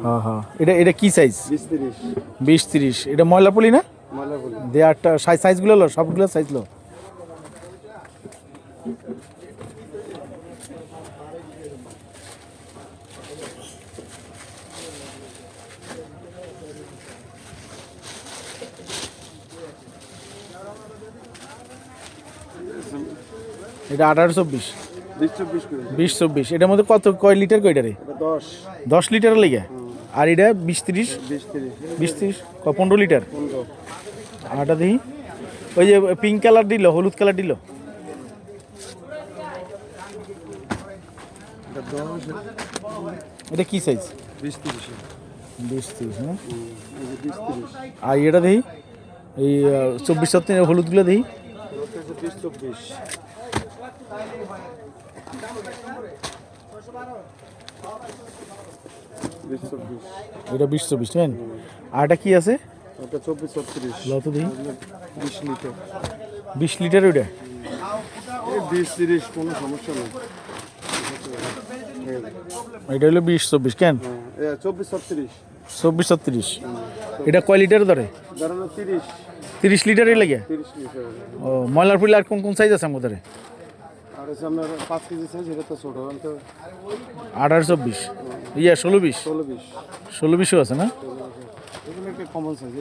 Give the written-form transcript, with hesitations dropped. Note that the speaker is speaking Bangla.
হ্যাঁ হ্যাঁ, এটা এটা কি সাইজ? 20-30। 20-30। এটা ময়লা পলি না? ময়লা পলি। দে আটটা সাইজগুলো লো, সবগুলো সাইজ লো। এটা 18-24। 20-24 করে। 20-24। এটার মধ্যে কত কয় লিটার কয়টারে? এটা 10। 10 লিটারের লেগে। আর এটা 20-30। 20-30। 20-30 15 লিটার। 15। আটা দিই। ওই যে পিঙ্ক কালার দিল, হলুদ কালার দিল। এটা 10। এটা কি সাইজ? 20-30। 20-30 হ্যাঁ। এই যে 20-30। আর এটা দেখি এই 24-37 হলুদগুলো দেখি। এটা হচ্ছে 20-24। এটা 20-24 নেন। আর এটা কি আছে? এটা 24-36। লত দেখি। 20 লিটার। 20 লিটার ওইটা। এই 20-30 কোনো সমস্যা নেই। এটা হলো 20-24 কেন? 24-36। 24-36। এটা কয় লিটার ধরে? ধরেন 30। 30 লিটারের লাগে। 30 লিটার। ও ময়লার পুলি আর কোন কোন সাইজ আছে আমাদের? আর হচ্ছে আপনার 5 কেজি সাইজ, এটা তো ছোট। 18-24। ইয়া 16-20। 16-20। 16-20 আছে না? এগুলো একটা কমন সাইজ।